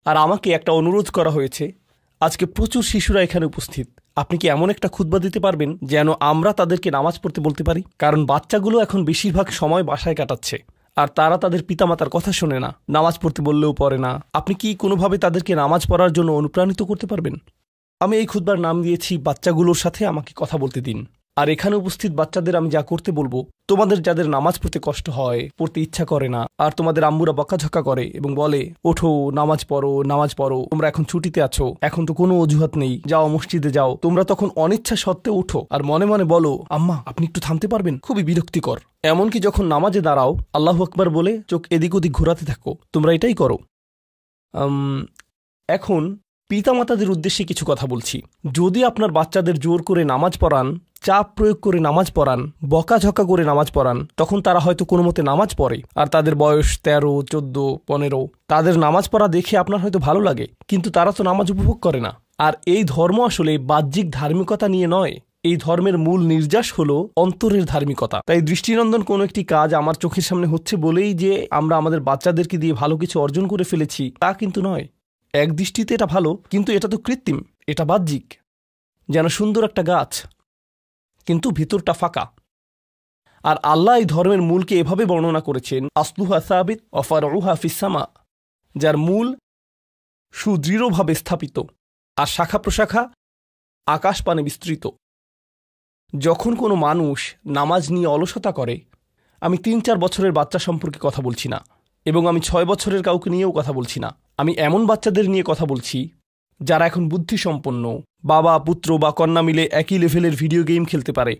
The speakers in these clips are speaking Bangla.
আর আমাকে একটা অনুরোধ করা হয়েছে। আজকে প্রচুর শিশুরা এখানে উপস্থিত। আপনি কি এমন একটা খুতবা দিতে পারবেন যেন আমরা তাদেরকে নামাজ পড়তে বলতে পারি? কারণ বাচ্চাগুলো এখন বেশিরভাগ সময় বাসায় কাটাচ্ছে, আর তারা তাদের পিতামাতার কথা শোনে না, নামাজ পড়তে বললেও পড়ে না। আপনি কি কোনোভাবে তাদেরকে নামাজ পড়ার জন্য অনুপ্রাণিত করতে পারবেন? আমি এই খুতবার নাম দিয়েছি বাচ্চাগুলোর সাথে আমাকে কথা বলতে দিন। আর এখানে উপস্থিত বাচ্চাদের আমি যা করতে বলবো, তোমাদের যাদের নামাজ পড়তে কষ্ট হয়, পড়তে ইচ্ছা করে না, আর তোমাদের আম্মুরা বকাঝকা করে এবং বলে ওঠো নামাজ পড়ো, তোমরা এখন ছুটিতে আছো, এখন তো কোনো অজুহাত নেই, যাও মসজিদে যাও, তোমরা তখন অনিচ্ছা সত্ত্বেও ওঠো আর মনে মনে বলো আম্মা আপনি একটু থামতে পারবেন, খুবই বিরক্তিকর। এমনকি যখন নামাজে দাঁড়াও আল্লাহু আকবার বলে চোখ এদিক ওদিক ঘোরাতে থাকো, তোমরা এটাই করো। এখন পিতামাতাদের উদ্দেশ্যে কিছু কথা বলছি। যদি আপনার বাচ্চাদের জোর করে নামাজ পড়ান, চাপ প্রয়োগ করে নামাজ পড়ান, বকাঝকা করে নামাজ পড়ান, তখন তারা হয়তো কোনো মতে নামাজ পড়ে, আর তাদের বয়স 13, 14, 15। তাদের নামাজ পড়া দেখে আপনার হয়তো ভালো লাগে, কিন্তু তারা তো নামাজ উপভোগ করে না। আর এই ধর্ম আসলে বাহ্যিক ধার্মিকতা নিয়ে নয়, এই ধর্মের মূল নির্যাস হলো অন্তরের ধার্মিকতা। তাই দৃষ্টিনন্দন কোনো একটি কাজ আমার চোখের সামনে হচ্ছে বলেই যে আমরা আমাদের বাচ্চাদেরকে দিয়ে ভালো কিছু অর্জন করে ফেলেছি তা কিন্তু নয়। এক দৃষ্টিতে এটা ভালো, কিন্তু এটা তো কৃত্রিম, এটা বাহ্যিক। যেন সুন্দর একটা গাছ, কিন্তু ভিতরটা ফাঁকা। আর আল্লাহ এই ধর্মের মূলকে এভাবে বর্ণনা করেছেন, আসলুহা সাবিত ওয়া ফারউহা ফিস সামা, যার মূল সুদৃঢ়ভাবে স্থাপিত আর শাখা প্রশাখা আকাশ পানে বিস্তৃত। যখন কোনো মানুষ নামাজ নিয়ে অলসতা করে, আমি 3-4 বছরের বাচ্চা সম্পর্কে কথা বলছি না, এবং আমি 6 বছরের কাউকে নিয়েও কথা বলছি না। আমি এমন বাচ্চাদের নিয়ে কথা বলছি যারা এখন বুদ্ধিসম্পন্ন, বাবা পুত্র বা কন্যা মিলে একই লেভেলের ভিডিও গেম খেলতে পারে,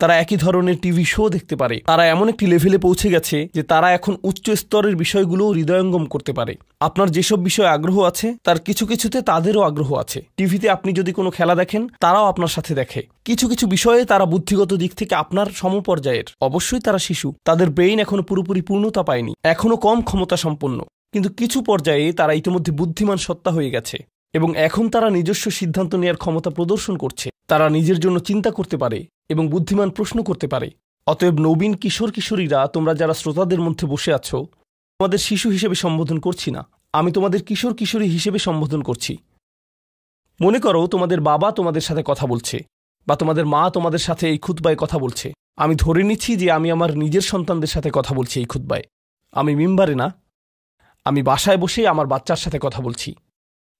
তারা একই ধরনের টিভি শো দেখতে পারে, তারা এমন একটি লেভেলে পৌঁছে গেছে যে তারা এখন উচ্চ স্তরের বিষয়গুলো হৃদয়ঙ্গম করতে পারে। আপনার যেসব বিষয়ে আগ্রহ আছে তার কিছু কিছুতে তাদেরও আগ্রহ আছে। টিভিতে আপনি যদি কোনো খেলা দেখেন, তারাও আপনার সাথে দেখে। কিছু কিছু বিষয়ে তারা বুদ্ধিগত দিক থেকে আপনার সমপর্যায়ের। অবশ্যই তারা শিশু, তাদের ব্রেইন এখনো পুরোপুরি পূর্ণতা পায়নি, এখনো কম ক্ষমতা সম্পন্ন, কিন্তু কিছু পর্যায়ে তারা ইতিমধ্যে বুদ্ধিমান সত্তা হয়ে গেছে এবং এখন তারা নিজস্ব সিদ্ধান্ত নেওয়ার ক্ষমতা প্রদর্শন করছে। তারা নিজের জন্য চিন্তা করতে পারে এবং বুদ্ধিমান প্রশ্ন করতে পারে। অতএব নবীন কিশোর কিশোরীরা, তোমরা যারা শ্রোতাদের মধ্যে বসে আছো, তোমাদের শিশু হিসেবে সম্বোধন করছি না, আমি তোমাদের কিশোর কিশোরী হিসেবে সম্বোধন করছি। মনে করো তোমাদের বাবা তোমাদের সাথে কথা বলছে, বা তোমাদের মা তোমাদের সাথে এই খুতবায় কথা বলছে। আমি ধরে নিচ্ছি যে আমি আমার নিজের সন্তানদের সাথে কথা বলছি এই খুতবায়। আমি মিম্বারে না, আমি বাসায় বসে আমার বাচ্চার সাথে কথা বলছি।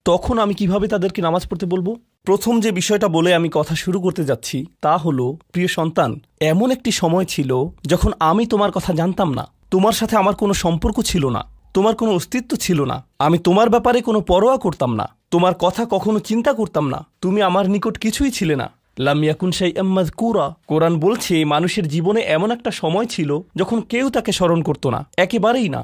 তখন আমি কিভাবে তাদেরকে নামাজ পড়তে বলবো? প্রথম যে বিষয়টা বলে আমি কথা শুরু করতে যাচ্ছি তা হলো, প্রিয় সন্তান, এমন একটি সময় ছিল যখন আমি তোমার কথা জানতাম না, তোমার সাথে আমার কোনো সম্পর্ক ছিল না, তোমার কোনো অস্তিত্ব ছিল না, আমি তোমার ব্যাপারে কোনো পরোয়া করতাম না, তোমার কথা কখনো চিন্তা করতাম না, তুমি আমার নিকট কিছুই ছিলে না। লাম ইয়াকুন শাইআম মাযকুরা। কোরআন বলছে মানুষের জীবনে এমন একটা সময় ছিল যখন কেউ তাকে স্মরণ করত না, একেবারেই না।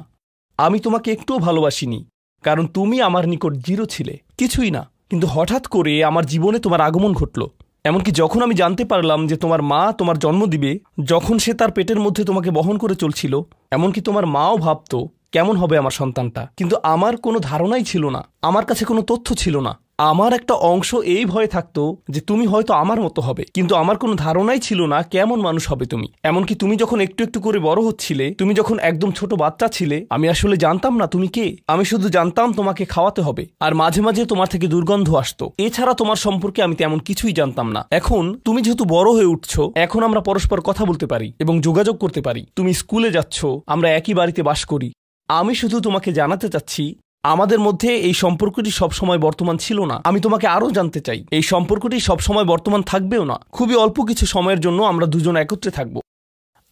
আমি তোমাকে একটুও ভালোবাসিনি, কারণ তুমি আমার নিকট জিরো ছিলে, কিছুই না। কিন্তু হঠাৎ করে আমার জীবনে তোমার আগমন ঘটল। এমনকি যখন আমি জানতে পারলাম যে তোমার মা তোমার জন্ম দিবে, যখন সে তার পেটের মধ্যে তোমাকে বহন করে চলছিল, এমনকি তোমার মাও ভাবত কেমন হবে আমার সন্তানটা, কিন্তু আমার কোনো ধারণাই ছিল না, আমার কাছে কোনো তথ্য ছিল না। আমার একটা অংশ এই ভয়ে থাকতো যে তুমি হয়তো আমার মতো হবে, কিন্তু আমার কোনো ধারণাই ছিল না কেমন মানুষ হবে তুমি। এমনকি তুমি যখন একটু একটু করে বড় হচ্ছিলে, তুমি যখন একদম ছোট বাচ্চা ছিলে, আমি আসলে জানতাম না তুমি কে। আমি শুধু জানতাম তোমাকে খাওয়াতে হবে, আর মাঝে মাঝে তোমার থেকে দুর্গন্ধ আসতো। এছাড়া তোমার সম্পর্কে আমি তেমন কিছুই জানতাম না। এখন তুমি যেহেতু বড় হয়ে উঠছো, এখন আমরা পরস্পর কথা বলতে পারি এবং যোগাযোগ করতে পারি। তুমি স্কুলে যাচ্ছ, আমরা একই বাড়িতে বাস করি। আমি শুধু তোমাকে জানাতে চাচ্ছি, আমাদের মধ্যে এই সম্পর্কটি সবসময় বর্তমান ছিল না। আমি তোমাকে আরও জানতে চাই, এই সম্পর্কটি সবসময় বর্তমান থাকবেও না। খুবই অল্প কিছু সময়ের জন্য আমরা দুজন একত্রে থাকব,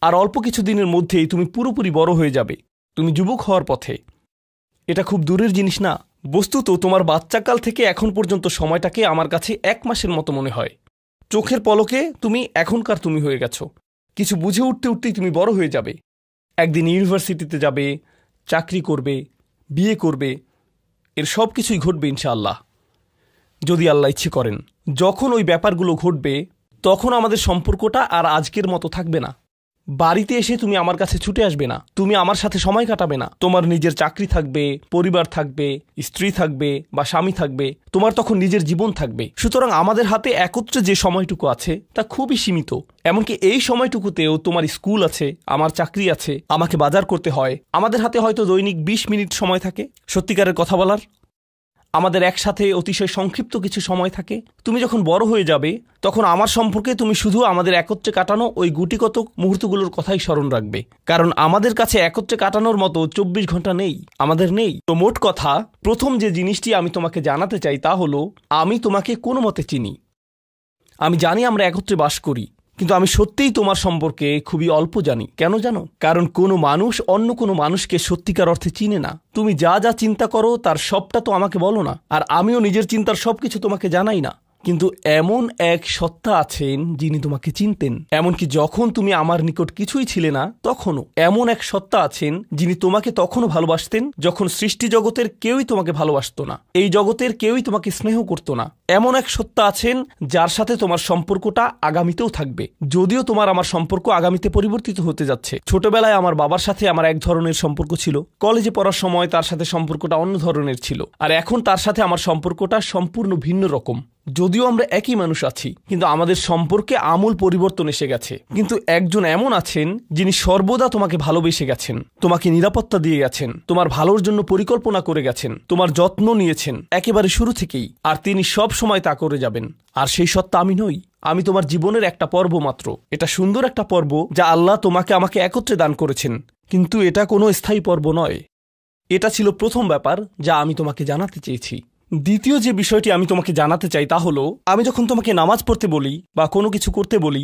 আর অল্প কিছু দিনের মধ্যেই তুমি পুরোপুরি বড় হয়ে যাবে, তুমি যুবক হওয়ার পথে। এটা খুব দূরের জিনিস না। বস্তুত তোমার বাচ্চাকাল থেকে এখন পর্যন্ত সময়টাকে আমার কাছে 1 মাসের মতো মনে হয়। চোখের পলকে তুমি এখনকার তুমি হয়ে গেছো। কিছু বুঝে উঠতে উঠতেই তুমি বড় হয়ে যাবে। একদিন ইউনিভার্সিটিতে যাবে, চাকরি করবে, বিয়ে করবে, এর সব কিছুই ঘটবে ইনশাআল্লাহ, যদি আল্লাহ ইচ্ছে করেন। যখন ওই ব্যাপারগুলো ঘটবে, তখন আমাদের সম্পর্কটা আর আজকের মতো থাকবে না। বাড়িতে এসে তুমি আমার কাছে ছুটে আসবে না, তুমি আমার সাথে সময় কাটাবে না। তোমার নিজের চাকরি থাকবে, পরিবার থাকবে, স্ত্রী থাকবে বা স্বামী থাকবে, তোমার তখন নিজের জীবন থাকবে। সুতরাং আমাদের হাতে একত্রে যে সময়টুকু আছে তা খুবই সীমিত। এমনকি এই সময়টুকুতেও তোমার স্কুল আছে, আমার চাকরি আছে, আমাকে বাজার করতে হয়। আমাদের হাতে হয়তো দৈনিক 20 মিনিট সময় থাকে সত্যিকারের কথা বলার। আমাদের একসাথে অতিশয় সংক্ষিপ্ত কিছু সময় থাকে। তুমি যখন বড় হয়ে যাবে তখন আমার সম্পর্কে তুমি শুধু আমাদের একত্রে কাটানো ওই গুটিগত মুহূর্তগুলোর কথাই স্মরণ রাখবে, কারণ আমাদের কাছে একত্রে কাটানোর মতো 24 ঘন্টা নেই, আমাদের নেই। তো মোট কথা, প্রথম যে জিনিসটি আমি তোমাকে জানাতে চাই তা হলো, আমি তোমাকে কোনো মতে চিনি। আমি জানি আমরা একত্রে বাস করি, কিন্তু আমি সত্যিই তোমার সম্পর্কে খুবই অল্প জানি। কেন জানো? কারণ কোনো মানুষ অন্য কোনো মানুষকে সত্যিকার অর্থে চিনে না। তুমি যা যা চিন্তা করো তার সবটা তো আমাকে বলো না, আর আমিও নিজের চিন্তার সবকিছু তোমাকে জানাই না। কিন্তু এমন এক সত্তা আছেন যিনি তোমাকে চিনতেন, এমনকি যখন তুমি আমার নিকট কিছুই ছিলে না তখনও। এমন এক সত্তা আছেন যিনি তোমাকে তখনও ভালোবাসতেন যখন সৃষ্টি জগতের কেউই তোমাকে ভালোবাসতো না, এই জগতের কেউই তোমাকে স্নেহ করতো না। এমন এক সত্তা আছেন যার সাথে তোমার সম্পর্কটা আগামীতেও থাকবে, যদিও তোমার আমার সম্পর্ক আগামীতে পরিবর্তিত হতে যাচ্ছে। ছোটবেলায় আমার বাবার সাথে আমার এক ধরনের সম্পর্ক ছিল, কলেজে পড়ার সময় তার সাথে সম্পর্কটা অন্য ধরনের ছিল, আর এখন তার সাথে আমার সম্পর্কটা সম্পূর্ণ ভিন্ন রকম। যদিও আমরা একই মানুষ আছি, কিন্তু আমাদের সম্পর্কে আমূল পরিবর্তন এসে গেছে। কিন্তু একজন এমন আছেন যিনি সর্বদা তোমাকে ভালোবেসে গেছেন, তোমাকে নিরাপত্তা দিয়ে গেছেন, তোমার ভালোর জন্য পরিকল্পনা করে গেছেন, তোমার যত্ন নিয়েছেন একেবারে শুরু থেকেই, আর তিনি সব সময় তা করে যাবেন। আর সেই সত্তা আমি নই, আমি তোমার জীবনের একটা পর্ব মাত্র। এটা সুন্দর একটা পর্ব যা আল্লাহ তোমাকে আমাকে একত্রে দান করেছেন, কিন্তু এটা কোনো স্থায়ী পর্ব নয়। এটা ছিল প্রথম ব্যাপার যা আমি তোমাকে জানাতে চেয়েছি। দ্বিতীয় যে বিষয়টি আমি তোমাকে জানাতে চাই তা হলো, আমি যখন তোমাকে নামাজ পড়তে বলি বা কোনো কিছু করতে বলি,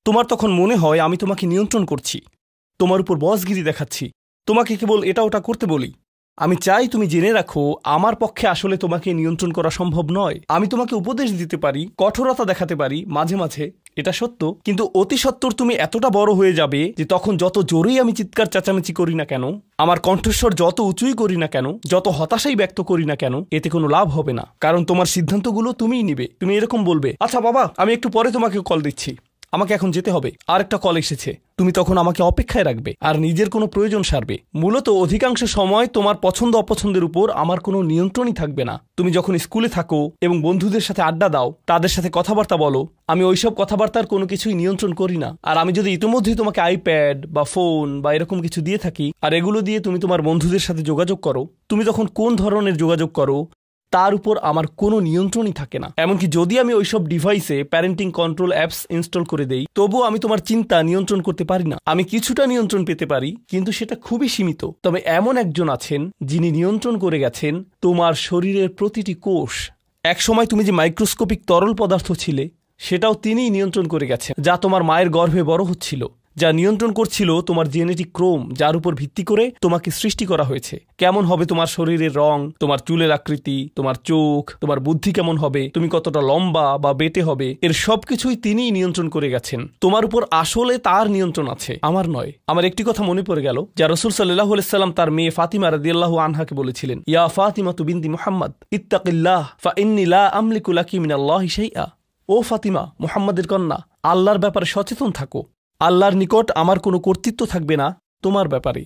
তোমার তখন মনে হয় আমি তোমাকে নিয়ন্ত্রণ করছি, তোমার উপর বসগিরি দেখাচ্ছি, তোমাকে কেবল এটা ওটা করতে বলি। আমি চাই তুমি জেনে রাখো, আমার পক্ষে আসলে তোমাকে নিয়ন্ত্রণ করা সম্ভব নয়। আমি তোমাকে উপদেশ দিতে পারি, কঠোরতা দেখাতে পারি মাঝে মাঝে, এটা সত্য, কিন্তু অতি সত্বর তুমি এতটা বড় হয়ে যাবে যে তখন যত জোরেই আমি চিৎকার চেঁচামেচি করি না কেন, আমার কণ্ঠস্বর যত উঁচুই করি না কেন, যত হতাশাই ব্যক্ত করি না কেন, এতে কোনো লাভ হবে না। কারণ তোমার সিদ্ধান্তগুলো তুমিই নিবে। তুমি এরকম বলবে, আচ্ছা বাবা, আমি একটু পরে তোমাকে কল দিচ্ছি, আমাকে এখন যেতে হবে, আর একটা কল এসেছে। তুমি তখন আমাকে অপেক্ষায় রাখবে আর নিজের কোনো প্রয়োজন সারবে। মূলত অধিকাংশ সময় তোমার পছন্দ অপছন্দের উপর আমার কোনো নিয়ন্ত্রণই থাকবে না। তুমি যখন স্কুলে থাকো এবং বন্ধুদের সাথে আড্ডা দাও, তাদের সাথে কথাবার্তা বলো, আমি ওইসব কথাবার্তার কোনো কিছুই নিয়ন্ত্রণ করি না। আর আমি যদি ইতিমধ্যেই তোমাকে আইপ্যাড বা ফোন বা এরকম কিছু দিয়ে থাকি, আর এগুলো দিয়ে তুমি তোমার বন্ধুদের সাথে যোগাযোগ করো, তুমি তখন কোন ধরনের যোগাযোগ করো তার উপর আমার কোনো নিয়ন্ত্রণই থাকে না। এমনকি যদি আমি ওইসব ডিভাইসে প্যারেন্টিং কন্ট্রোল অ্যাপস ইনস্টল করে দেই, তবুও আমি তোমার চিন্তা নিয়ন্ত্রণ করতে পারি না। আমি কিছুটা নিয়ন্ত্রণ পেতে পারি, কিন্তু সেটা খুবই সীমিত। তবে এমন একজন আছেন যিনি নিয়ন্ত্রণ করে গেছেন তোমার শরীরের প্রতিটি কোষ। একসময় তুমি যে মাইক্রোস্কোপিক তরল পদার্থ ছিলে, সেটাও তিনিই নিয়ন্ত্রণ করে গেছেন, যা তোমার মায়ের গর্ভে বড় হচ্ছিল, যা নিয়ন্ত্রণ করছিল তোমার জেনেটিক ক্রোম, যার উপর ভিত্তি করে তোমাকে সৃষ্টি করা হয়েছে। কেমন হবে তোমার শরীরের রং, তোমার চুলের আকৃতি, তোমার চোখ, তোমার বুদ্ধি কেমন হবে, তুমি কতটা লম্বা বা বেটে হবে, এর সবকিছুই তিনিই নিয়ন্ত্রণ করে গেছেন। তোমার উপর আসলে তার নিয়ন্ত্রণ আছে, আমার নয়। আমার একটি কথা মনে পড়ে গেল, যা রাসূল সাল্লাল্লাহু আলাইহি সাল্লাম তার মেয়ে ফাতিমা রাদিয়াল্লাহু আনহাকে বলেছিলেন, ইয়া ফাতিমাতু বিনতি মুহাম্মদ ইত্তাকিল্লাহ ফা ইন্নী লা আমলিকু লাকি মিনাল্লাহি শাইআ। ও ফাতিমা, মুহাম্মাদের কন্যা, আল্লাহর ব্যাপারে সচেতন থাকো। আল্লাহর নিকট আমার কোনো কর্তৃত্ব থাকবে না তোমার ব্যাপারে।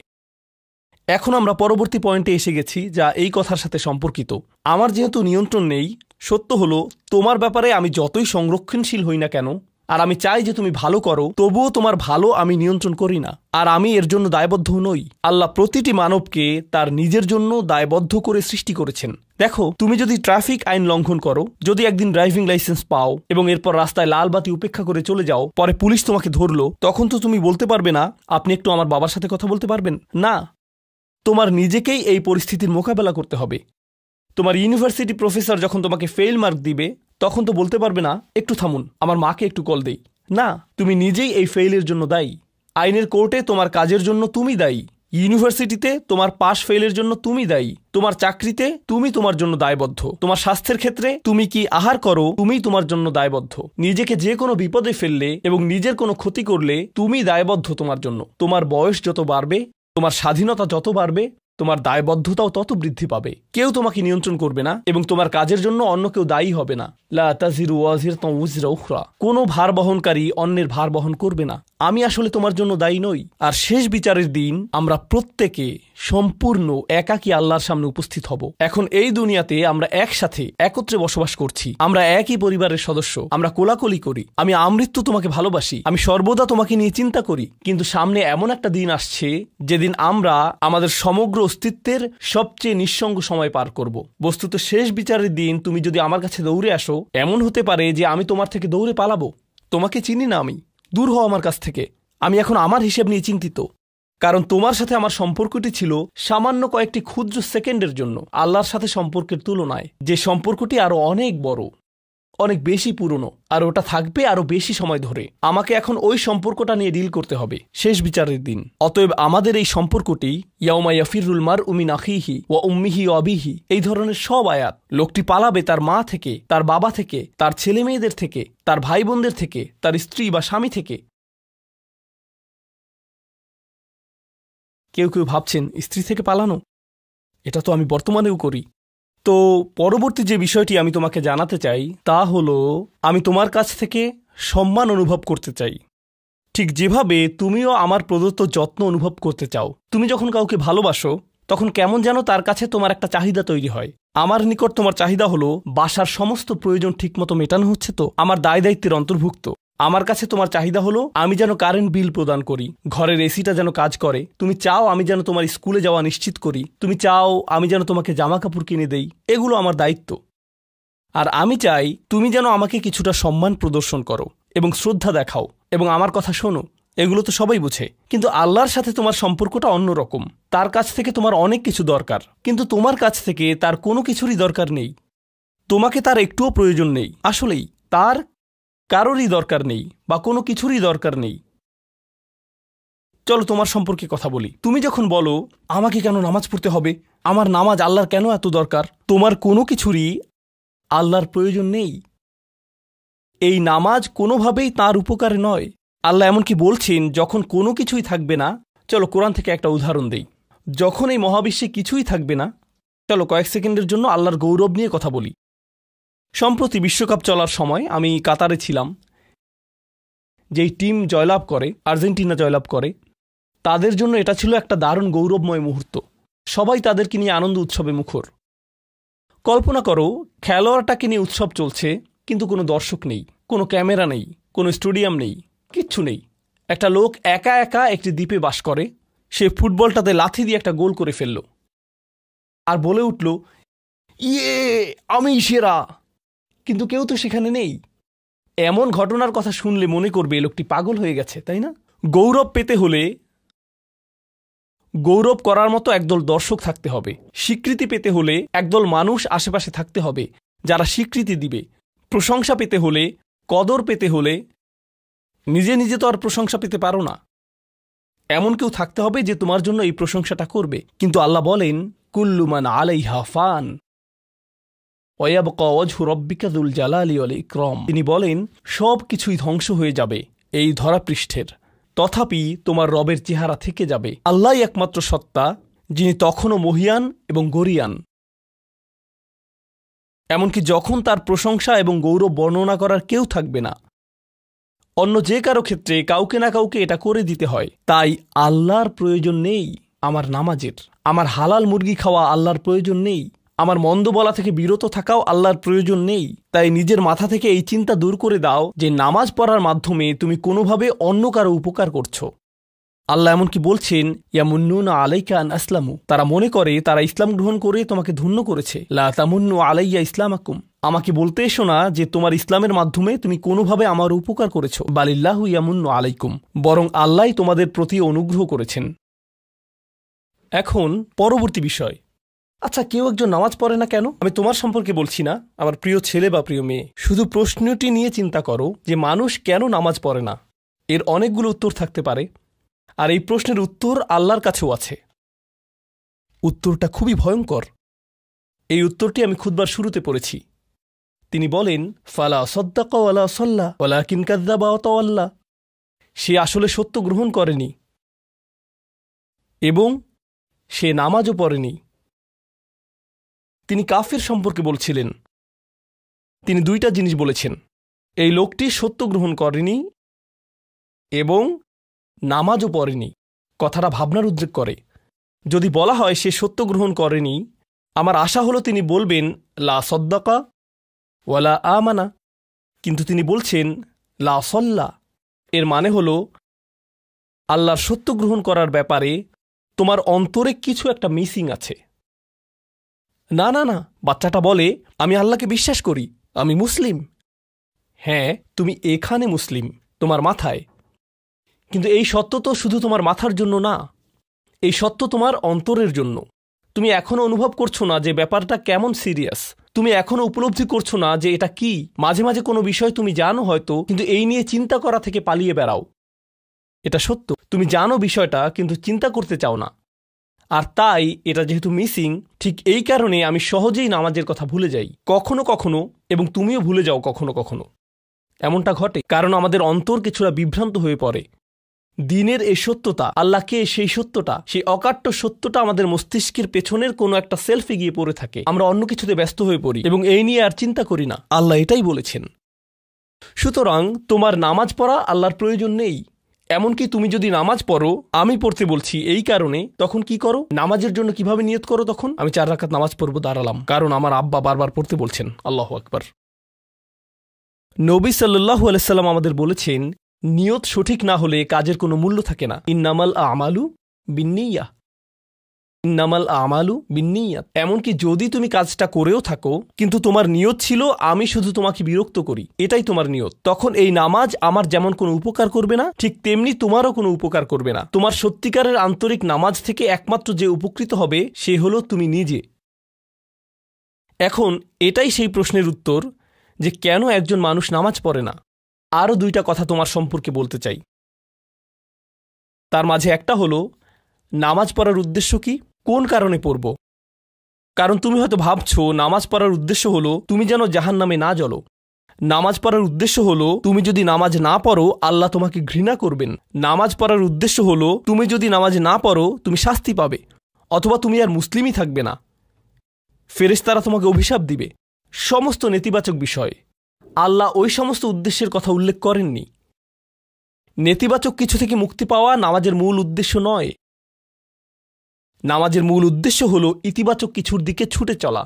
এখন আমরা পরবর্তী পয়েন্টে এসে গেছি, যা এই কথার সাথে সম্পর্কিত। আমার যেহেতু নিয়ন্ত্রণ নেই, সত্য হলো তোমার ব্যাপারে আমি যতই সংরক্ষণশীল হই না কেন, আর আমি চাই যে তুমি ভালো করো, তবুও তোমার ভালো আমি নিয়ন্ত্রণ করি না, আর আমি এর জন্য দায়বদ্ধও নই। আল্লাহ প্রতিটি মানবকে তার নিজের জন্য দায়বদ্ধ করে সৃষ্টি করেছেন। দেখো, তুমি যদি ট্রাফিক আইন লঙ্ঘন করো, যদি একদিন ড্রাইভিং লাইসেন্স পাও এবং এরপর রাস্তায় লাল বাতি উপেক্ষা করে চলে যাও, পরে পুলিশ তোমাকে ধরলো, তখন তো তুমি বলতে পারবে না, আপনি একটু আমার বাবার সাথে কথা বলতে পারবেন না। তোমার নিজেকেই এই পরিস্থিতির মোকাবেলা করতে হবে। তোমার ইউনিভার্সিটি প্রফেসর যখন তোমাকে ফেল মার্ক দিবে, তখন তো বলতে পারবে না, একটু থামুন, আমার মাকে একটু কল দেই। না, তুমি নিজেই এই ফেইলের জন্য দায়ী। আইনের কোর্টে তোমার কাজের জন্য তুমি দায়ী। ইউনিভার্সিটিতে তোমার পাস ফেলের জন্য তুমি দায়ী। তোমার চাকরিতে তুমি তোমার জন্য দায়বদ্ধ। তোমার স্বাস্থ্যের ক্ষেত্রে তুমি কি আহার করো, তুমিই তোমার জন্য দায়বদ্ধ। নিজেকে যে কোনো বিপদে ফেললে এবং নিজের কোনো ক্ষতি করলে তুমি দায়বদ্ধ তোমার জন্য। তোমার বয়স যত বাড়বে, তোমার স্বাধীনতা যত বাড়বে, তোমার দায়বদ্ধতাও তত বৃদ্ধি পাবে। কেউ তোমাকে নিয়ন্ত্রণ করবে না এবং তোমার কাজের জন্য অন্য কেউ দায়ী হবে না। লা তাজিরু ওয়াজিরাতুন উযরা উখরা। কোনো ভার বহনকারী অন্যের ভার বহন করবে না। আমি আসলে তোমার জন্য দায়ী নই। আর শেষ বিচারের দিন আমরা প্রত্যেকে সম্পূর্ণ একাকী আল্লাহর সামনে উপস্থিত হব। এখন এই দুনিয়াতে আমরা একসাথে একত্রে বসবাস করছি, আমরা একই পরিবারের সদস্য, আমরা কোলাকুলি করি, আমি আমৃত্যু তোমাকে ভালোবাসি, আমি সর্বদা তোমাকে নিয়ে চিন্তা করি। কিন্তু সামনে এমন একটা দিন আসছে যেদিন আমরা আমাদের সমগ্র অস্তিত্বের সবচেয়ে নিঃসঙ্গ সময় পার করব। বস্তুত শেষ বিচারের দিন তুমি যদি আমার কাছে দৌড়ে আসো, এমন হতে পারে যে আমি তোমার থেকে দৌড়ে পালাবো। তোমাকে চিনি না আমি, দূর হও আমার কাছ থেকে। আমি এখন আমার হিসেব নিয়ে চিন্তিত, কারণ তোমার সাথে আমার সম্পর্কটি ছিল সামান্য কয়েকটি ক্ষুদ্র সেকেন্ডের জন্য। আল্লাহর সাথে সম্পর্কের তুলনায় যে সম্পর্কটি আরো অনেক বড়, অনেক বেশি পুরনো, আর ওটা থাকবে আরো বেশি সময় ধরে। আমাকে এখন ওই সম্পর্কটা নিয়ে ডিল করতে হবে শেষ বিচারের দিন। অতএব আমাদের এই সম্পর্কটি ইয়াউমা ইয়াফিরুল মারউ মিন আখিহি ওয়া উম্মিহি ওয়া আবিহি, এই ধরনের সব আয়াত। লোকটি পালাবে তার মা থেকে, তার বাবা থেকে, তার ছেলে মেয়েদের থেকে, তার ভাই বোনদের থেকে, তার স্ত্রী বা স্বামী থেকে। কেউ কেউ ভাবছেন স্ত্রী থেকে পালানো, এটা তো আমি বর্তমানেও করি। তো পরবর্তী যে বিষয়টি আমি তোমাকে জানাতে চাই তা হলো, আমি তোমার কাছ থেকে সম্মান অনুভব করতে চাই, ঠিক যেভাবে তুমিও আমার প্রদত্ত যত্ন অনুভব করতে চাও। তুমি যখন কাউকে ভালোবাসো তখন কেমন যেন তার কাছে তোমার একটা চাহিদা তৈরি হয়। আমার নিকট তোমার চাহিদা হলো বাসার সমস্ত প্রয়োজন ঠিকমতো মেটানো হচ্ছে তো, আমার দায় দায়িত্বের অন্তর্ভুক্ত। আমার কাছে তোমার চাহিদা হলো আমি যেন কারেন্ট বিল প্রদান করি, ঘরের এসিটা যেন কাজ করে। তুমি চাও আমি যেন তোমার স্কুলে যাওয়া নিশ্চিত করি, তুমি চাও আমি যেন তোমাকে জামা কাপড় কিনে দেই। এগুলো আমার দায়িত্ব। আর আমি চাই তুমি যেন আমাকে কিছুটা সম্মান প্রদর্শন করো এবং শ্রদ্ধা দেখাও এবং আমার কথা শোনো। এগুলো তো সবাই বুঝে, কিন্তু আল্লাহর সাথে তোমার সম্পর্কটা অন্যরকম। তার কাছ থেকে তোমার অনেক কিছু দরকার, কিন্তু তোমার কাছ থেকে তার কোনো কিছুরই দরকার নেই। তোমাকে তার একটুও প্রয়োজন নেই। আসলেই তার কারোরই দরকার নেই বা কোনো কিছুরই দরকার নেই। চলো তোমার সম্পর্কে কথা বলি। তুমি যখন বলো আমাকে কেন নামাজ পড়তে হবে, আমার নামাজ আল্লাহর কেন এত দরকার, তোমার কোনো কিছুরই আল্লাহর প্রয়োজন নেই। এই নামাজ কোনোভাবেই তার উপকারে নয়। আল্লাহ এমনকি বলছেন যখন কোনো কিছুই থাকবে না, চলো কোরআন থেকে একটা উদাহরণ দেই। যখন এই মহাবিশ্বে কিছুই থাকবে না, চলো কয়েক সেকেন্ডের জন্য আল্লাহর গৌরব নিয়ে কথা বলি। সম্প্রতি বিশ্বকাপ চলার সময় আমি কাতারে ছিলাম। যেই টিম জয়লাভ করে, আর্জেন্টিনা জয়লাভ করে, তাদের জন্য এটা ছিল একটা দারুণ গৌরবময় মুহূর্ত। সবাই তাদেরকে নিয়ে আনন্দ উৎসবে মুখর। কল্পনা করো খেলোয়াড়টাকে নিয়ে উৎসব চলছে, কিন্তু কোনো দর্শক নেই, কোনো ক্যামেরা নেই, কোনো স্টেডিয়াম নেই, কিচ্ছু নেই। একটা লোক একা একা একটি দ্বীপে বাস করে। সে ফুটবলটাতে লাথি দিয়ে একটা গোল করে ফেলল আর বলে উঠল, ইয়ে, আমি সেরা। কিন্তু কেউ তো সেখানে নেই। এমন ঘটনার কথা শুনলে মনে করবে এই লোকটি পাগল হয়ে গেছে, তাই না? গৌরব পেতে হলে গৌরব করার মতো একদল দর্শক থাকতে হবে। স্বীকৃতি পেতে হলে একদল মানুষ আশেপাশে থাকতে হবে যারা স্বীকৃতি দিবে। প্রশংসা পেতে হলে, কদর পেতে হলে নিজে নিজে তো আর প্রশংসা পেতে পারো না। এমন কেউ থাকতে হবে যে তোমার জন্য এই প্রশংসাটা করবে। কিন্তু আল্লাহ বলেন, কুল্লু মান আলাইহা ফান ওয়ায়াবকা ওয়াজহু রাব্বিকা যুল জালালি ওয়াল ইকরাম। তিনি বলেন সব কিছুই ধ্বংস হয়ে যাবে এই ধরাপৃষ্ঠের, তথাপি তোমার রবের চেহারা থেকে যাবে। আল্লাহই একমাত্র সত্তা, যিনি তখনও মহিয়ান এবং গরিয়ান। এমনকি যখন তার প্রশংসা এবং গৌরব বর্ণনা করার কেউ থাকবে না, অন্য যে কারো ক্ষেত্রে কাউকে না কাউকে এটা করে দিতে হয়। তাই আল্লাহর প্রয়োজন নেই আমার নামাজের, আমার হালাল মুরগি খাওয়া আল্লাহর প্রয়োজন নেই, আমার মন্দ বলা থেকে বিরত থাকাও আল্লাহর প্রয়োজন নেই। তাই নিজের মাথা থেকে এই চিন্তা দূর করে দাও যে নামাজ পড়ার মাধ্যমে তুমি কোনোভাবে অন্য কারো উপকার করছো। আল্লাহ এমনকি বলছেন, ইয়ামুন্নুনা আলাইকা আন আসলামু, তারা মনে করে তারা ইসলাম গ্রহণ করে তোমাকে ধন্য করেছে। লা তামুন্নু আলাইয়া ইসলামাকুম, আমাকে বলতে এসো না যে তোমার ইসলামের মাধ্যমে তুমি কোনোভাবে আমার উপকার করেছো। বালিল্লাহু ইয়ামুন্নু আলাইকুম, বরং আল্লাহই তোমাদের প্রতি অনুগ্রহ করেছেন। এখন পরবর্তী বিষয়, আচ্ছা কেউ একজন নামাজ পড়ে না কেন? আমি তোমার সম্পর্কে বলছি না, আমার প্রিয় ছেলে বা প্রিয় মেয়ে। শুধু প্রশ্নটি নিয়ে চিন্তা করো যে মানুষ কেন নামাজ পড়ে না। এর অনেকগুলো উত্তর থাকতে পারে, আর এই প্রশ্নের উত্তর আল্লাহর কাছেও আছে। উত্তরটা খুবই ভয়ঙ্কর। এই উত্তরটি আমি খুতবার শুরুতে পড়েছি। তিনি বলেন, ফালা সাদ্দাকা ওয়ালা সাল্লা ওয়ালাকিন কাযযাবা ওয়া তাওয়াল্লা। সে আসলে সত্য গ্রহণ করেনি এবং সে নামাজও পড়েনি। তিনি কাফের সম্পর্কে বলছিলেন। তিনি দুইটা জিনিস বলেছেন, এই লোকটি সত্য গ্রহণ করেনি এবং নামাজও পড়েনি। কথাটা ভাবনার উদ্রেক করে। যদি বলা হয় সে সত্য গ্রহণ করেনি, আমার আশা হলো তিনি বলবেন লা সদ্দাকা ওয়ালা আমানা, কিন্তু তিনি বলছেন লা সল্লা। এর মানে হলো আল্লাহর সত্য গ্রহণ করার ব্যাপারে তোমার অন্তরে কিছু একটা মিসিং আছে। না না না, বাচ্চাটা বলে আমি আল্লাহকে বিশ্বাস করি, আমি মুসলিম। হ্যাঁ, তুমি এখানে মুসলিম, তোমার মাথায়, কিন্তু এই সত্য তো শুধু তোমার মাথার জন্য না, এই সত্য তোমার অন্তরের জন্য। তুমি এখনও অনুভব করছো না যে ব্যাপারটা কেমন সিরিয়াস, তুমি এখনও উপলব্ধি করছো না যে এটা কি। মাঝে মাঝে কোনো বিষয় তুমি জানো হয়তো, কিন্তু এই নিয়ে চিন্তা করা থেকে পালিয়ে বেড়াও। এটা সত্য, তুমি জানো বিষয়টা কিন্তু চিন্তা করতে চাও না। আর তাই এটা যেহেতু মিসিং, ঠিক এই কারণে আমি সহজেই নামাজের কথা ভুলে যাই কখনো কখনো, এবং তুমিও ভুলে যাও কখনো কখনো। এমনটা ঘটে কারণ আমাদের অন্তর কিছুটা বিভ্রান্ত হয়ে পড়ে। দিনের এই সত্যতা, আল্লাহকে সেই সত্যটা, সেই অকাট্য সত্যটা আমাদের মস্তিষ্কের পেছনের কোনো একটা সেলফে গিয়ে পড়ে থাকে। আমরা অন্য কিছুতে ব্যস্ত হয়ে পড়ি এবং এই নিয়ে আর চিন্তা করি না। আল্লাহ এটাই বলেছেন। সুতরাং তোমার নামাজ পড়া আল্লাহর প্রয়োজন নেই। এমনকি তুমি যদি নামাজ পড়ো, আমি পড়তে বলছি এই কারণে, তখন কি করো? নামাজের জন্য কিভাবে নিয়ত করো? তখন আমি 4 রাকাত নামাজ পড়বো, দাঁড়ালাম, কারণ আমার আব্বা বারবার পড়তে বলছেন। আল্লাহু আকবার। নবী সাল্লাল্লাহু আলাইহি সাল্লাম আমাদের বলেছেন, নিয়ত সঠিক না হলে কাজের কোনো মূল্য থাকে না। ইন্নামাল আমালু বিন্নিয়াহ, ইন্নামাল আমালু বিন্নিয়াত। এমনকি যদি তুমি কাজটা করেও থাকো কিন্তু তোমার নিয়ত ছিল আমি শুধু তোমাকে বিরক্ত করি, এটাই তোমার নিয়ত, তখন এই নামাজ আমার যেমন কোনো উপকার করবে না, ঠিক তেমনি তোমারও কোনো উপকার করবে না। তোমার সত্যিকারের আন্তরিক নামাজ থেকে একমাত্র যে উপকৃত হবে সে হলো তুমি নিজে। এখন এটাই সেই প্রশ্নের উত্তর যে কেন একজন মানুষ নামাজ পড়ে না। আরও 2টা কথা তোমার সম্পর্কে বলতে চাই। তার মাঝে একটা হলো নামাজ পড়ার উদ্দেশ্য কি, কোন কারণে পড়ব। কারণ তুমি হয়তো ভাবছো নামাজ পড়ার উদ্দেশ্য হলো তুমি যেন জাহান্নামে না জ্বলো। নামাজ পড়ার উদ্দেশ্য হলো তুমি যদি নামাজ না পড়ো আল্লাহ তোমাকে ঘৃণা করবেন। নামাজ পড়ার উদ্দেশ্য হলো তুমি যদি নামাজ না পড়ো তুমি শাস্তি পাবে, অথবা তুমি আর মুসলিমই থাকবে না, ফেরেশতারা তোমাকে অভিশাপ দিবে। সমস্ত নেতিবাচক বিষয়। আল্লাহ ওই সমস্ত উদ্দেশ্যের কথা উল্লেখ করেননি। নেতিবাচক কিছু থেকে মুক্তি পাওয়া নামাজের মূল উদ্দেশ্য নয়। নামাজের মূল উদ্দেশ্য হলো ইতিবাচক কিছুর দিকে ছুটে চলা,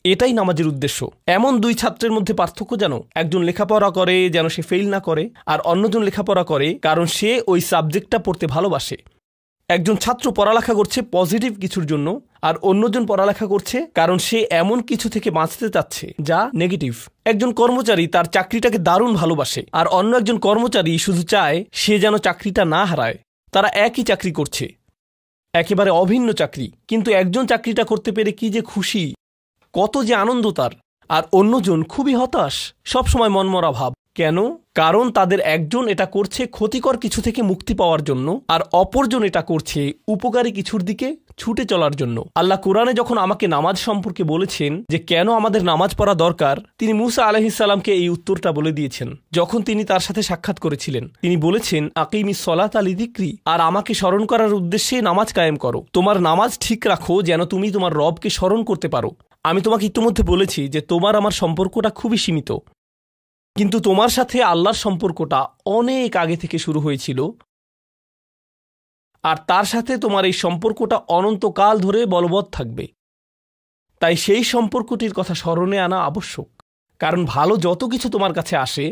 এটাই নামাজের উদ্দেশ্য। এমন 2 ছাত্রের মধ্যে পার্থক্য যেন একজন লেখাপড়া করে যেন সে ফেল না করে, আর অন্যজন লেখাপড়া করে কারণ সে ওই সাবজেক্টটা পড়তে ভালোবাসে। একজন ছাত্র পড়ালেখা করছে পজিটিভ কিছুর জন্য, আর অন্যজন পড়ালেখা করছে কারণ সে এমন কিছু থেকে বাঁচতে চাচ্ছে যা নেগেটিভ। একজন কর্মচারী তার চাকরিটাকে দারুণ ভালোবাসে, আর অন্য একজন কর্মচারী শুধু চায় সে যেন চাকরিটা না হারায়। তারা একই চাকরি করছে, একেবারে অভিন্ন চাকরি, কিন্তু একজন চাকরিটা করতে পেরে কি যে খুশি, কত যে আনন্দ তার, আর অন্যজন খুবই হতাশ, সবসময় মনমরা ভাব। কেন? কারণ তাদের একজন এটা করছে ক্ষতিকর কিছু থেকে মুক্তি পাওয়ার জন্য, আর অপরজন এটা করছে উপকারী কিছুর দিকে ছুটে চলার জন্য। আল্লাহ কোরআনে যখন আমাকে নামাজ সম্পর্কে বলেছেন যে কেন আমাদের নামাজ পড়া দরকার, তিনি মূসা আলাইহিস সালামকে এই উত্তরটা বলে দিয়েছেন। যখন তিনি তার সাথে সাক্ষাৎ করেছিলেন তিনি বলেছেন, আকিমিস সলাতা লিযিকরি, আর আমাকে স্মরণ করার উদ্দেশ্যে নামাজ কায়েম করো। তোমার নামাজ ঠিক রাখো যেন তুমি তোমার রবকে স্মরণ করতে পারো। আমি তোমাকে ইতিমধ্যে বলেছি যে তোমার আমার সম্পর্কটা খুবই সীমিত, কিন্তু তোমার সাথে আল্লাহর সম্পর্কটা অনেক আগে থেকে শুরু হয়েছিল, আর তার সাথে তোমার এই সম্পর্কটা অনন্তকাল ধরে বলবৎ থাকবে। তাই সেই সম্পর্কটির কথা স্মরণে আনা আবশ্যক, কারণ ভালো যত কিছু তোমার কাছে আসে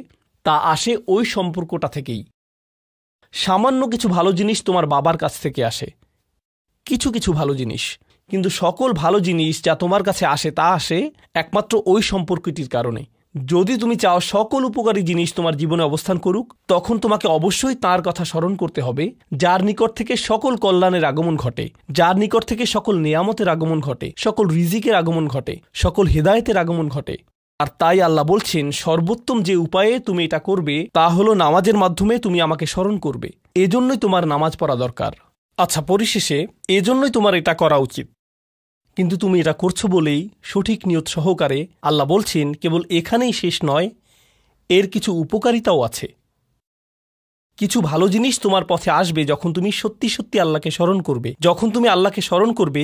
তা আসে ওই সম্পর্কটা থেকেই। সামান্য কিছু ভালো জিনিস তোমার বাবার কাছ থেকে আসে, কিছু কিছু ভালো জিনিস, কিন্তু সকল ভালো জিনিস যা তোমার কাছে আসে তা আসে একমাত্র ওই সম্পর্কটির কারণে। যদি তুমি চাও সকল উপকারী জিনিস তোমার জীবনে অবস্থান করুক, তখন তোমাকে অবশ্যই তার কথা স্মরণ করতে হবে যার নিকট থেকে সকল কল্যাণের আগমন ঘটে, যার নিকট থেকে সকল নিয়ামতের আগমন ঘটে, সকল রিজিকের আগমন ঘটে, সকল হেদায়েতের আগমন ঘটে। আর তাই আল্লাহ বলছেন সর্বোত্তম যে উপায়ে তুমি এটা করবে তা হলো নামাজের মাধ্যমে তুমি আমাকে স্মরণ করবে। এজন্যই তোমার নামাজ পড়া দরকার। আচ্ছা, পরিশেষে এজন্যই তোমার এটা করা উচিত, কিন্তু তুমি এটা করছো বলেই সঠিক নিয়ত সহকারে। আল্লাহ বলছেন কেবল এখানেই শেষ নয়, এর কিছু উপকারিতাও আছে। কিছু ভালো জিনিস তোমার পথে আসবে যখন তুমি সত্যি সত্যি আল্লাহকে স্মরণ করবে, যখন তুমি আল্লাহকে স্মরণ করবে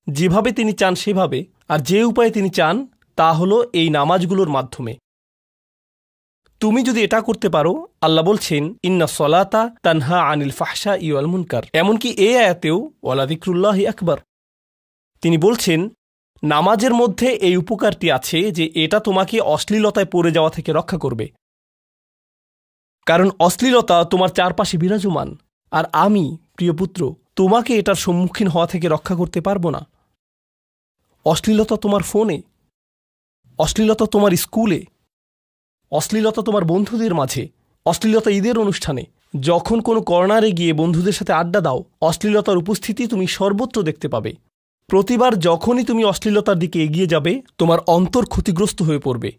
যেভাবে তিনি চান সেভাবে, আর যে উপায়ে তিনি চান তা হলো এই নামাজগুলোর মাধ্যমে। তুমি যদি এটা করতে পারো, আল্লাহ বলছেন ইন্না সলাতা তানহা আনিল ফাহশা ওয়াল মুনকার। এমনকি এই আয়াতেও ওয়ালা যিকরুল্লাহি আকবার, তিনি বলছেন নামাজের মধ্যে এই উপকারটি আছে যে এটা তোমাকে অশ্লীলতায় পড়ে যাওয়া থেকে রক্ষা করবে। কারণ অশ্লীলতা তোমার চারপাশে বিরাজমান, আর আমি প্রিয় পুত্র তোমাকে এটার সম্মুখীন হওয়া থেকে রক্ষা করতে পারবো না। অশ্লীলতা তোমার ফোনে, অশ্লীলতা তোমার স্কুলে, অশ্লীলতা তোমার বন্ধুদের মাঝে, অশ্লীলতা ঈদের অনুষ্ঠানে, যখন কোনো কর্নারে গিয়ে বন্ধুদের সাথে আড্ডা দাও, অশ্লীলতার উপস্থিতি তুমি সর্বত্র দেখতে পাবে। প্রতিবার যখনই তুমি অশ্লীলতার দিকে এগিয়ে যাবে, তোমার অন্তর ক্ষতিগ্রস্ত হয়ে পড়বে।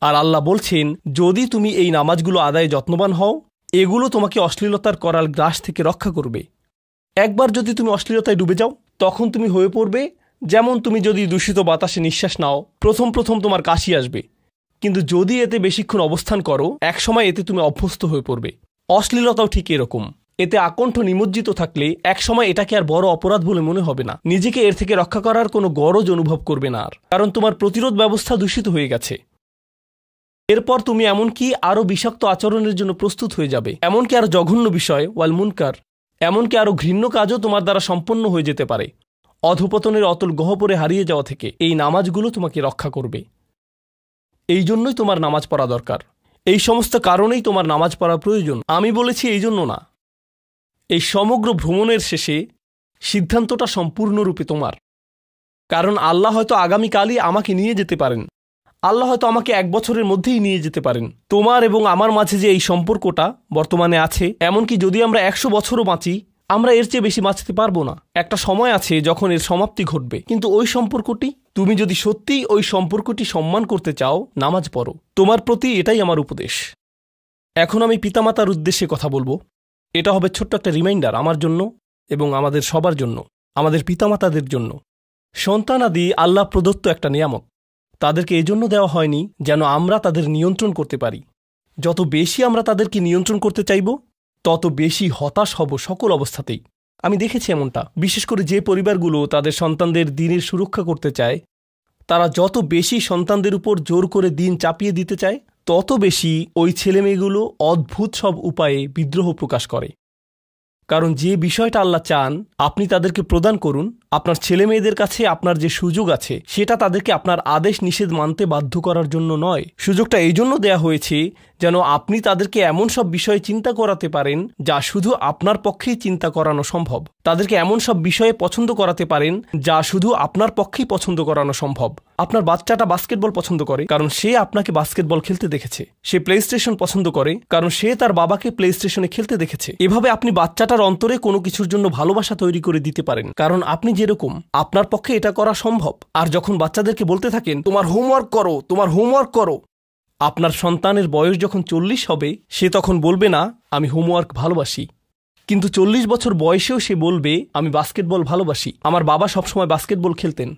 আর আল্লাহ বলছেন যদি তুমি এই নামাজগুলো আদায়ে যত্নবান হও, এগুলো তোমাকে অশ্লীলতার করাল গ্রাস থেকে রক্ষা করবে। একবার যদি তুমি অশ্লীলতায় ডুবে যাও, তখন তুমি হয়ে পড়বে যেমন তুমি যদি দূষিত বাতাসে নিঃশ্বাস নাও, প্রথম তোমার কাশি আসবে, কিন্তু যদি এতে বেশিক্ষণ অবস্থান করো, একসময় এতে তুমি অভ্যস্ত হয়ে পড়বে। অশ্লীলতাও ঠিক এরকম, এতে আকণ্ঠ নিমজ্জিত থাকলে একসময় এটাকে আর বড় অপরাধ বলে মনে হবে না, নিজেকে এর থেকে রক্ষা করার কোনো গরজ অনুভব করবে না আর, কারণ তোমার প্রতিরোধ ব্যবস্থা দূষিত হয়ে গেছে। এরপর তুমি এমনকি আরও বিষাক্ত আচরণের জন্য প্রস্তুত হয়ে যাবে, এমনকি আরও জঘন্য বিষয় ওয়াল মুনকার, এমনকি আরও ঘৃণ্য কাজও তোমার দ্বারা সম্পন্ন হয়ে যেতে পারে। অধঃপতনের অতল গহ্বরে হারিয়ে যাওয়া থেকে এই নামাজগুলো তোমাকে রক্ষা করবে। এই জন্যই তোমার নামাজ পড়া দরকার, এই সমস্ত কারণেই তোমার নামাজ পড়া প্রয়োজন। আমি বলেছি এই জন্য না। এই সমগ্র ভ্রমণের শেষে সিদ্ধান্তটা সম্পূর্ণরূপে তোমার, কারণ আল্লাহ হয়তো আগামীকালই আমাকে নিয়ে যেতে পারেন, আল্লাহ হয়তো আমাকে 1 বছরের মধ্যেই নিয়ে যেতে পারেন। তোমার এবং আমার মাঝে যে এই সম্পর্কটা বর্তমানে আছে, এমনকি যদি আমরা 100 বছরও বাঁচি, আমরা এর চেয়ে বেশি বাঁচতে পারবো না। একটা সময় আছে যখন এর সমাপ্তি ঘটবে, কিন্তু ওই সম্পর্কটি, তুমি যদি সত্যিই ওই সম্পর্কটি সম্মান করতে চাও, নামাজ পড়ো। তোমার প্রতি এটাই আমার উপদেশ। এখন আমি পিতামাতার উদ্দেশ্যে কথা বলবো। এটা হবে ছোট্ট একটা রিমাইন্ডার আমার জন্য এবং আমাদের সবার জন্য, আমাদের পিতামাতাদের জন্য। সন্তানাদি আল্লাহ প্রদত্ত একটা নিয়ামত। তাদেরকে এজন্য দেওয়া হয়নি যেন আমরা তাদের নিয়ন্ত্রণ করতে পারি। যত বেশি আমরা তাদেরকে নিয়ন্ত্রণ করতে চাইব, তত বেশি হতাশ হব সকল অবস্থাতেই। আমি দেখেছি এমনটা, বিশেষ করে যে পরিবারগুলো তাদের সন্তানদের দিনের সুরক্ষা করতে চায়, তারা যত বেশি সন্তানদের উপর জোর করে দিন চাপিয়ে দিতে চায়, তত বেশি ওই ছেলেমেয়েগুলো অদ্ভুত সব উপায়ে বিদ্রোহ প্রকাশ করে। কারণ যে বিষয়টা আল্লাহ চান আপনি তাদেরকে প্রদান করুন, আপনার ছেলেমেয়েদের কাছে আপনার যে সুযোগ আছে সেটা তাদেরকে আপনার আদেশ নিষেধ মানতে বাধ্য করার জন্য নয়। সুযোগটা এই জন্য দেয়া হয়েছে যেন আপনি তাদেরকে এমন সব বিষয়ে চিন্তা করাতে পারেন যা শুধু আপনার পক্ষেই চিন্তা করানো সম্ভব। তাদেরকে এমন সব বিষয়ে পছন্দ করাতে পারেন যা শুধু আপনার পক্ষেই পছন্দ করানো সম্ভব। আপনার বাচ্চাটা বাস্কেটবল পছন্দ করে কারণ সে আপনাকে বাস্কেটবল খেলতে দেখেছে। সে প্লে স্টেশন পছন্দ করে কারণ সে তার বাবাকে প্লে স্টেশনে খেলতে দেখেছে। এভাবে আপনি বাচ্চাটার অন্তরে কোনো কিছুর জন্য ভালোবাসা তৈরি করে দিতে পারেন, কারণ আপনি যেরকম, আপনার পক্ষে এটা করা সম্ভব। আর যখন বাচ্চাদেরকে বলতে থাকেন তোমার হোমওয়ার্ক করো, তোমার হোমওয়ার্ক করো, আপনার সন্তানের বয়স যখন 40 হবে, সে তখন বলবে না আমি হোমওয়ার্ক ভালোবাসি, কিন্তু 40 বছর বয়সেও সে বলবে আমি বাস্কেটবল ভালোবাসি, আমার বাবা সবসময় বাস্কেটবল খেলতেন।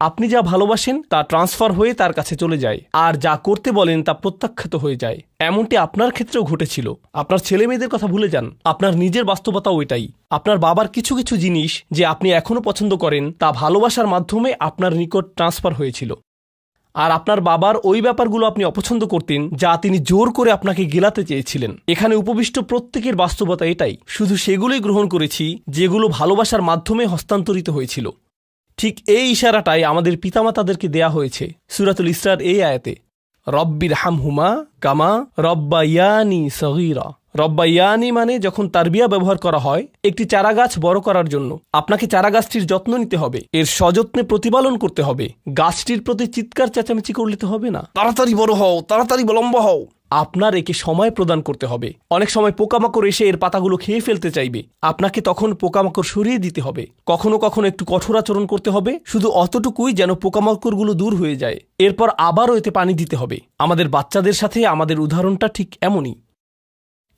আপনি যা ভালোবাসেন তা ট্রান্সফার হয়ে তার কাছে চলে যায়, আর যা করতে বলেন তা প্রত্যাখ্যাত হয়ে যায়। এমনটি আপনার ক্ষেত্রেও ঘটেছিল। আপনার ছেলেমেয়েদের কথা ভুলে যান, আপনার নিজের বাস্তবতাও এটাই। আপনার বাবার কিছু কিছু জিনিস যে আপনি এখনও পছন্দ করেন তা ভালোবাসার মাধ্যমে আপনার নিকট ট্রান্সফার হয়েছিল, আর আপনার বাবার ওই ব্যাপারগুলো আপনি অপছন্দ করতেন যা তিনি জোর করে আপনাকে গেলাতে চেয়েছিলেন। এখানে উপবিষ্ট প্রত্যেকের বাস্তবতা এটাই, শুধু সেগুলোই গ্রহণ করেছি যেগুলো ভালোবাসার মাধ্যমে হস্তান্তরিত হয়েছিল। ঠিক এই ইশারাটাই আমাদের পিতামাতাদেরকে দেয়া হয়েছে সূরাতুল ইসরার এই আয়াতে, রব্বির হামহুমা কামা রব্বায়ানি সগীরা। রব্বায়ানি মানে যখন তারবিয়া ব্যবহার করা হয় একটি চারাগাছ বড় করার জন্য, আপনাকে চারাগাছটির যত্ন নিতে হবে, এর সযত্নে প্রতিপালন করতে হবে। গাছটির প্রতি চিৎকার চেঁচামেচি করলে তো হবে না, তাড়াতাড়ি বড় হও, তাড়াতাড়ি লম্বা হও। আপনার একে সময় প্রদান করতে হবে। অনেক সময় পোকামাকড় এসে এর পাতাগুলো খেয়ে ফেলতে চাইবে, আপনাকে তখন পোকামাকড় সরিয়ে দিতে হবে। কখনো কখনো একটু কঠোর আচরণ করতে হবে, শুধু অতটুকুই যেন পোকামাকড়গুলো দূর হয়ে যায়। এরপর আবারও এতে পানি দিতে হবে। আমাদের বাচ্চাদের সাথে আমাদের উদাহরণটা ঠিক এমনই।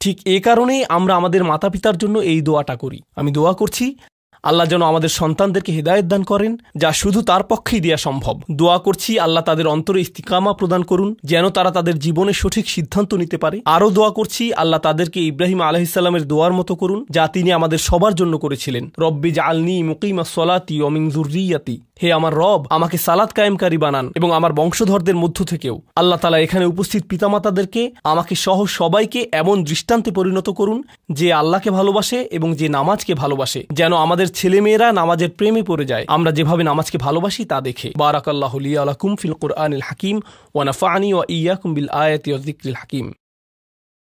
ঠিক এ কারণেই আমরা আমাদের মাতা পিতার জন্য এই দোয়াটা করি। আমি দোয়া করছি আল্লাহ যেন আমাদের সন্তানদেরকে হিদায়াত দান করেন, যা শুধু তার পক্ষেই দেয়া সম্ভব। দোয়া করছি আল্লাহ তাদের অন্তরে ইস্তিকামা প্রদান করুন, যেন তারা তাদের জীবনে সঠিক সিদ্ধান্ত নিতে পারে। আরও দোয়া করছি আল্লাহ তাদেরকে ইব্রাহিম আলাইহিসসালামের দোয়ার মতো করুন, যা তিনি আমাদের সবার জন্য করেছিলেন, রব্বি জাআলনি মুকিমাস সালাতি ওয়া মিন যুররিয়াতি। হে আমার রব, আমাকে সালাত কায়েমকারী বানান এবং আমার বংশধরদের মধ্য থেকেও। আল্লাহ তাআলা এখানে উপস্থিত পিতামাতাদেরকে, আমাকে সহ সবাইকে এমন দৃষ্টান্তে পরিণত করুন যে আল্লাহকে ভালোবাসে এবং যে নামাজকে ভালোবাসে, যেন আমাদের ছেলেমেয়েরা নামাজের প্রেমে পড়ে যায় আমরা যেভাবে নামাজকে ভালোবাসি তা দেখে। বারাকাল্লাহু লি ওয়া লাকুম ফিল কুরআনিল হাকিম ওয়া নাফা'নি ওয়া ইয়্যাকুম বিল আয়াতি ওয়াজ যিকরিল হাকিম।